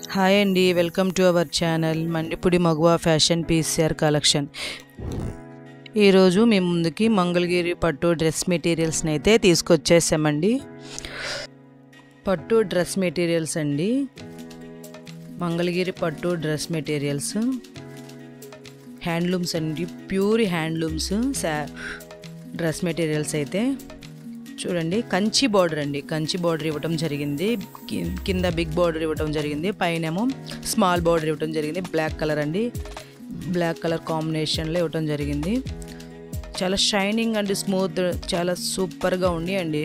Hi అండి, welcome to our channel Mandipudi Maguva fashion PCR collection. ఈరోజు మీ ముందుకి మంగళగిరి పట్టు డ్రెస్ మెటీరియల్స్ని అయితే తీసుకొచ్చేసామండి. పట్టు డ్రెస్ మెటీరియల్స్ అండి, మంగళగిరి పట్టు డ్రెస్ మెటీరియల్స్ హ్యాండ్లూమ్స్ అండి, ప్యూర్ హ్యాండ్లూమ్స్ డ్రెస్ మెటీరియల్స్ అయితే చూడండి. కంచి బార్డర్ అండి, కంచి బార్డర్ ఇవ్వటం జరిగింది. కింద బిగ్ బార్డర్ ఇవ్వటం జరిగింది, పైనేమో స్మాల్ బార్డర్ ఇవ్వటం జరిగింది. బ్లాక్ కలర్ అండి, బ్లాక్ కలర్ కాంబినేషన్లో ఇవ్వటం జరిగింది. చాలా షైనింగ్ అండ్ స్మూత్, చాలా సూపర్గా ఉంది అండి.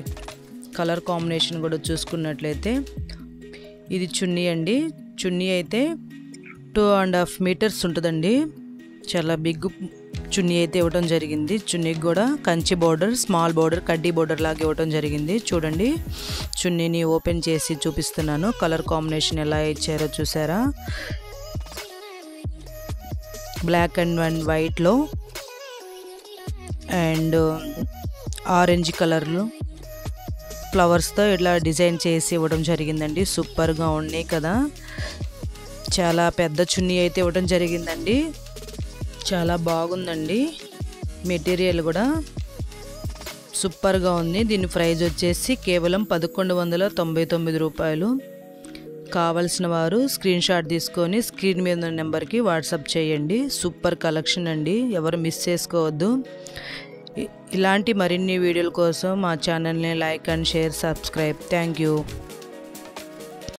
కలర్ కాంబినేషన్ కూడా చూసుకున్నట్లయితే ఇది చున్నీ అండి. చున్నీ అయితే 2.5 మీటర్స్ ఉంటుందండి. చాలా బిగ్ చున్నీ అయితే ఇవ్వటం జరిగింది. చున్నీకి కూడా కంచి బార్డర్, స్మాల్ బార్డర్, కడ్డీ బార్డర్ లాగా ఇవ్వటం జరిగింది. చూడండి, చున్నీని ఓపెన్ చేసి చూపిస్తున్నాను. కలర్ కాంబినేషన్ ఎలా ఇచ్చారో చూసారా? బ్లాక్ అండ్ వైట్లో అండ్ ఆరెంజ్ కలర్లో ఫ్లవర్స్తో ఇట్లా డిజైన్ చేసి ఇవ్వడం జరిగిందండి. సూపర్గా ఉన్నాయి కదా. చాలా పెద్ద చున్నీ అయితే ఇవ్వడం జరిగిందండి. చాలా బాగుందండి. మెటీరియల్ కూడా సూపర్గా ఉంది. దీని ప్రైస్ వచ్చేసి కేవలం 1199 రూపాయలు. కావలసిన వారు స్క్రీన్ షాట్ తీసుకొని స్క్రీన్ మీద ఉన్న నెంబర్కి వాట్సాప్ చేయండి. సూపర్ కలెక్షన్ అండి, ఎవరు మిస్ చేసుకోవద్దు. ఇలాంటి మరిన్ని వీడియోల కోసం మా ఛానల్ని like and share, subscribe. Thank you.